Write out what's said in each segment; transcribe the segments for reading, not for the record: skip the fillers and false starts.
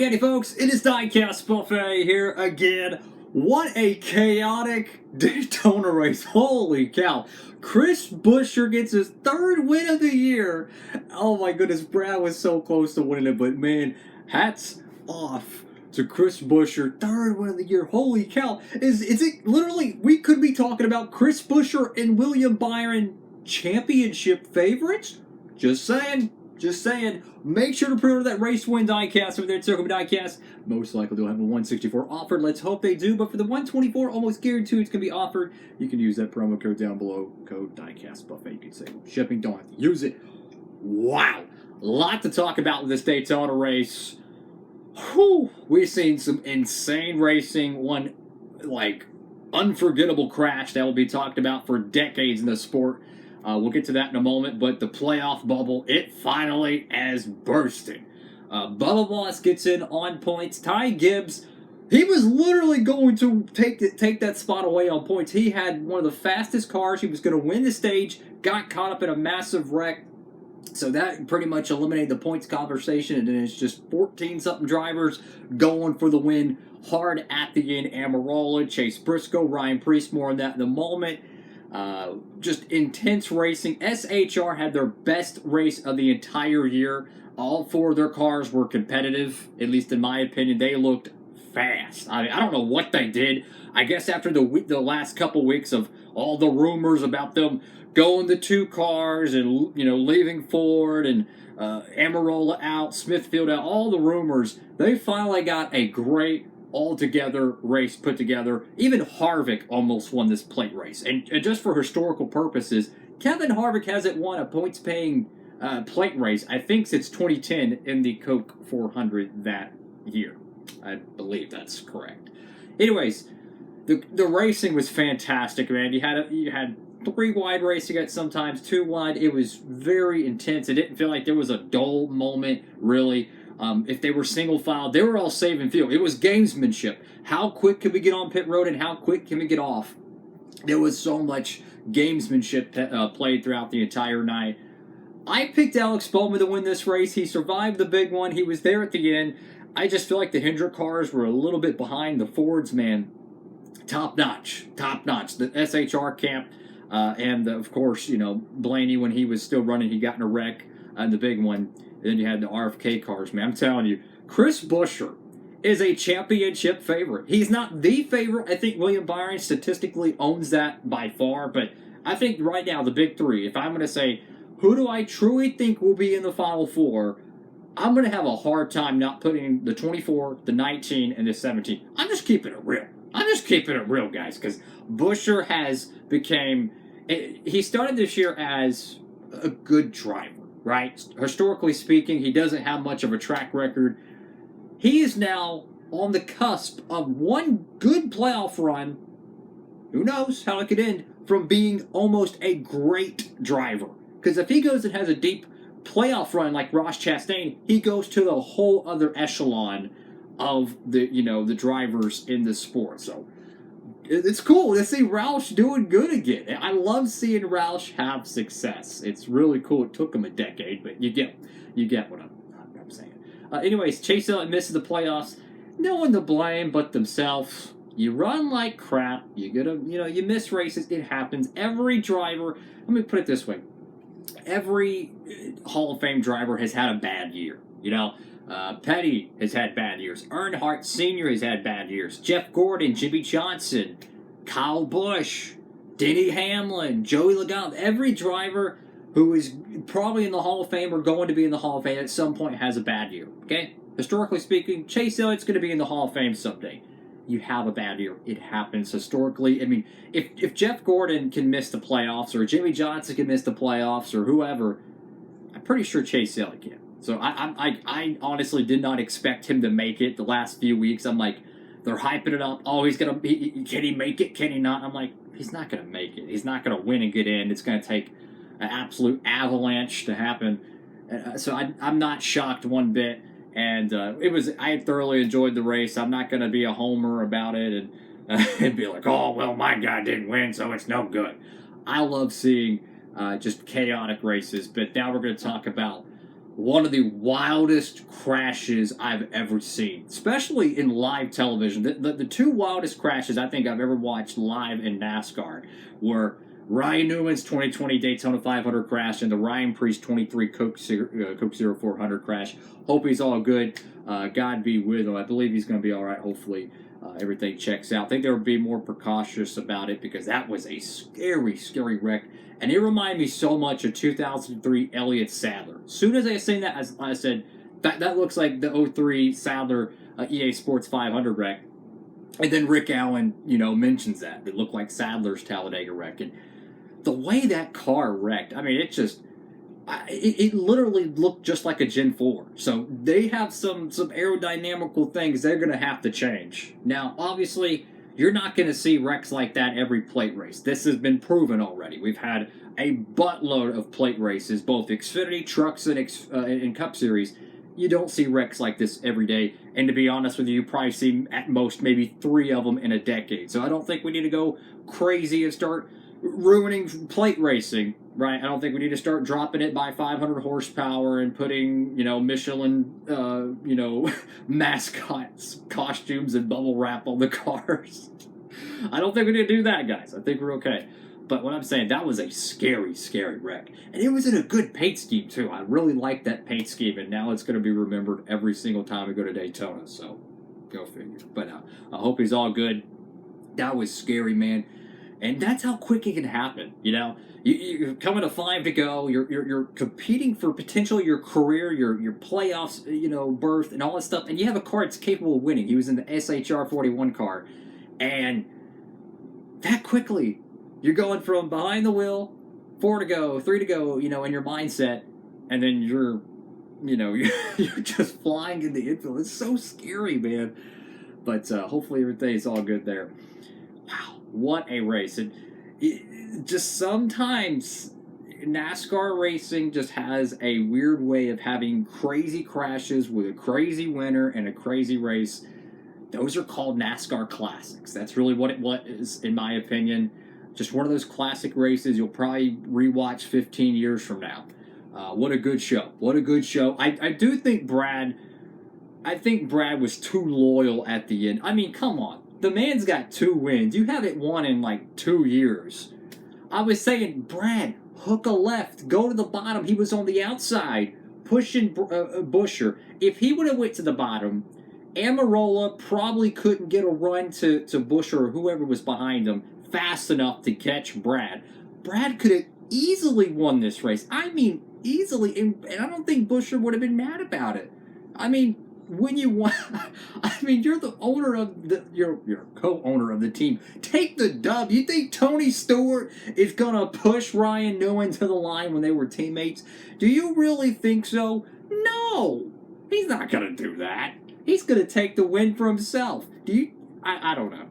Howdy, howdy, folks. It is Diecastbuffet here again. What a chaotic Daytona race. Holy cow. Chris Buescher gets his third win of the year. Oh my goodness, Brad was so close to winning it, but man, hats off to Chris Buescher. Third win of the year. Holy cow. Is it literally, we could be talking about Chris Buescher and William Byron championship favorites? Just saying. Just saying. Make sure to pre-order that race win diecast over there at Circle Diecast. Most likely they'll have a 164 offered. Let's hope they do. But for the 124, almost guaranteed it's going to be offered. You can use that promo code down below. Code Diecastbuffet. You can save shipping. Don't have to use it. Wow. A lot to talk about with this Daytona race. Whew. We've seen some insane racing. One, unforgettable crash that will be talked about for decades in the sport. We'll get to that in a moment, but the playoff bubble, it finally has bursted. Bubba Moss gets in on points. Ty Gibbs, he was literally going to take that spot away on points. He had one of the fastest cars. He was going to win the stage, got caught up in a massive wreck. So that pretty much eliminated the points conversation, and then it's just 14-something drivers going for the win hard at the end. Amarola, Chase Briscoe, Ryan Preece, more on that in the moment. Just intense racing. SHR had their best race of the entire year. All four of their cars were competitive, at least in my opinion. They looked fast. I don't know what they did. I guess after the last couple weeks of all the rumors about them going the two cars and leaving Ford and Amarola out, Smithfield out, all the rumors, they finally got a great all-together race put together. Even Harvick almost won this plate race. And just for historical purposes, Kevin Harvick hasn't won a points-paying plate race, I think, since 2010 in the Coke 400 that year. I believe that's correct. Anyways, the racing was fantastic, man. You had 3 wide racing at sometimes, 2 wide. It was very intense. It didn't feel like there was a dull moment, really. If they were single file, they were all saving fuel. It was gamesmanship. How quick can we get on pit road and how quick can we get off? There was so much gamesmanship played throughout the entire night. I picked Alex Bowman to win this race. He survived the big one. He was there at the end. I just feel like the Hendrick cars were a little bit behind the Fords, man. Top notch. Top notch. The SHR camp. And of course, Blaney, when he was still running, he got in a wreck on the big one. Then you had the RFK cars, man. I'm telling you, Chris Buescher is a championship favorite. He's not the favorite. I think William Byron statistically owns that by far. But I think right now, the big 3, if I'm going to say, who do I truly think will be in the Final 4, I'm going to have a hard time not putting the 24, the 19, and the 17. I'm just keeping it real. I'm just keeping it real, guys, because Buescher has became... He started this year as a good driver. Right? Historically speaking, he doesn't have much of a track record. He is now on the cusp of one good playoff run. Who knows how it could end, from being almost a great driver. Because if he goes and has a deep playoff run like Ross Chastain, he goes to the whole other echelon of the drivers in the sport. So it's cool to see Roush doing good again. I love seeing Roush have success. It's really cool. It took him a decade, but you get what I'm saying. Anyways, Chase Elliott misses the playoffs. No one to blame but themselves. You run like crap. You miss races. It happens. Every driver. Let me put it this way: every Hall of Fame driver has had a bad year. Petty has had bad years. Earnhardt Sr. has had bad years. Jeff Gordon, Jimmy Johnson, Kyle Busch, Denny Hamlin, Joey Logano. Every driver who is probably in the Hall of Fame or going to be in the Hall of Fame at some point has a bad year. Okay? Historically speaking, Chase Elliott's going to be in the Hall of Fame someday. You have a bad year. It happens historically. I mean, if Jeff Gordon can miss the playoffs or Jimmy Johnson can miss the playoffs or whoever, I'm pretty sure Chase Elliott can. So I honestly did not expect him to make it the last few weeks. I'm like, they're hyping it up. Oh, can he make it? Can he not? I'm like, he's not going to make it. He's not going to win and get in. It's going to take an absolute avalanche to happen. So I'm not shocked one bit. And I thoroughly enjoyed the race. I'm not going to be a homer about it and be like, oh, well, my guy didn't win, so it's no good. I love seeing just chaotic races. But now we're going to talk about one of the wildest crashes I've ever seen, especially in live television. The two wildest crashes I think I've ever watched live in NASCAR were Ryan Newman's 2020 Daytona 500 crash and the Ryan Preece 23 Coke 0400 crash. Hope he's all good. God be with him. I believe he's going to be all right, hopefully. Everything checks out. I think they would be more precautious about it because that was a scary, scary wreck. And it reminded me so much of 2003 Elliott Sadler. As soon as I seen that, I said, that looks like the 03 Sadler EA Sports 500 wreck. And then Rick Allen, mentions that. It looked like Sadler's Talladega wreck. And the way that car wrecked, I mean, it literally looked just like a Gen 4. So they have some aerodynamical things they're going to have to change. Now, obviously, you're not going to see wrecks like that every plate race. This has been proven already. We've had a buttload of plate races, both Xfinity, Trucks, and Cup Series. You don't see wrecks like this every day. And to be honest with you probably see at most maybe 3 of them in a decade. So I don't think we need to go crazy and start ruining plate racing, right? I don't think we need to start dropping it by 500 horsepower and putting, Michelin, mascots, costumes, and bubble wrap on the cars. I don't think we need to do that, guys. I think we're okay. But what I'm saying, that was a scary, scary wreck. And it was in a good paint scheme, too. I really like that paint scheme, and now it's going to be remembered every single time we go to Daytona. So, go figure. But I hope he's all good. That was scary, man. And that's how quick it can happen, You're coming to 5 to go. You're competing for potentially your career, your playoffs, berth, and all that stuff. And you have a car that's capable of winning. He was in the SHR 41 car, and that quickly, you're going from behind the wheel, 4 to go, 3 to go, in your mindset, and then you're just flying in the infield. It's so scary, man. But hopefully everything is all good there. Wow. What a race. And just sometimes NASCAR racing just has a weird way of having crazy crashes with a crazy winner and a crazy race. Those are called NASCAR classics. That's really what it is, in my opinion. Just one of those classic races you'll probably rewatch 15 years from now. What a good show. What a good show. I do think Brad was too loyal at the end. I mean, come on. The man's got 2 wins. You haven't won in like 2 years. I was saying, Brad, hook a left. Go to the bottom. He was on the outside, pushing Buescher. If he would have went to the bottom, Amarola probably couldn't get a run to Buescher or whoever was behind him fast enough to catch Brad. Brad could have easily won this race. I mean, easily. And I don't think Buescher would have been mad about it. I mean, when you won, you're the owner of you're co-owner of the team. Take the dub. You think Tony Stewart is gonna push Ryan Newman to the line when they were teammates? Do you really think so? No, he's not gonna do that. He's gonna take the win for himself. Do you? I don't know.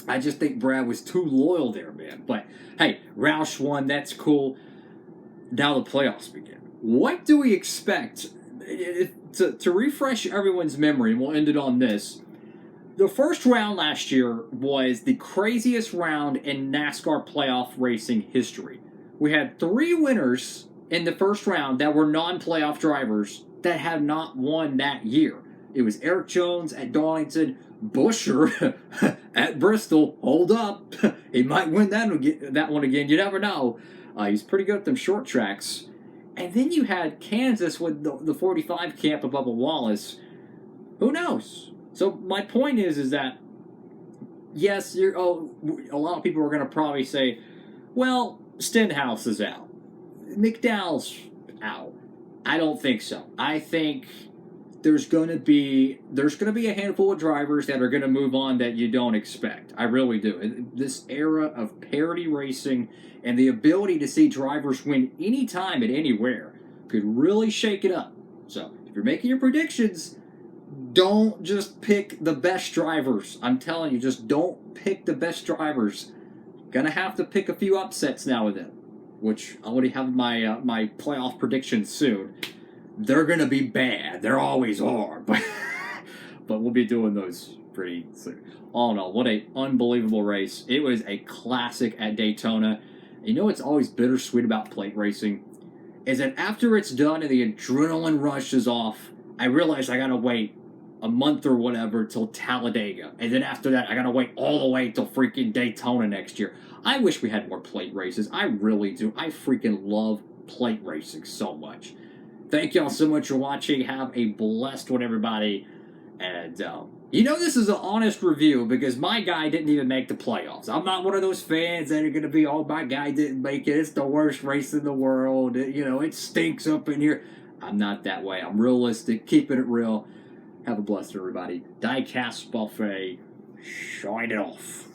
I just think Brad was too loyal there, man. But hey, Roush won. That's cool. Now the playoffs begin. What do we expect? To refresh everyone's memory, and we'll end it on this. The first round last year was the craziest round in NASCAR playoff racing history. We had 3 winners in the first round that were non-playoff drivers that had not won that year. It was Eric Jones at Darlington, Buescher at Bristol. Hold up. He might win that one again. You never know. He's pretty good at them short tracks. And then you had Kansas with the 45 camp of Bubba Wallace. Who knows? So my point is that, yes, a lot of people are going to probably say, well, Stenhouse is out. McDowell's out. I don't think so. I think there's going to be a handful of drivers that are going to move on that you don't expect. I really do. This era of parity racing and the ability to see drivers win anytime and anywhere could really shake it up. So if you're making your predictions, don't just pick the best drivers. I'm telling you, just don't pick the best drivers. Gonna have to pick a few upsets now and then, which I already have my playoff predictions soon. They're going to be bad. There always are. But we'll be doing those pretty soon. All in all, what an unbelievable race. It was a classic at Daytona. You know what's always bittersweet about plate racing? is that after it's done and the adrenaline rush is off, I realize I gotta wait a month or whatever till Talladega. And then after that, I gotta wait all the way till freaking Daytona next year. I wish we had more plate races. I really do. I freaking love plate racing so much. Thank y'all so much for watching. Have a blessed one, everybody. And, you know, this is an honest review because my guy didn't even make the playoffs. I'm not one of those fans that are going to be, oh, my guy didn't make it. It's the worst race in the world. You know, it stinks up in here. I'm not that way. I'm realistic, keeping it real. Have a blessed everybody. Diecastbuffet, shine it off.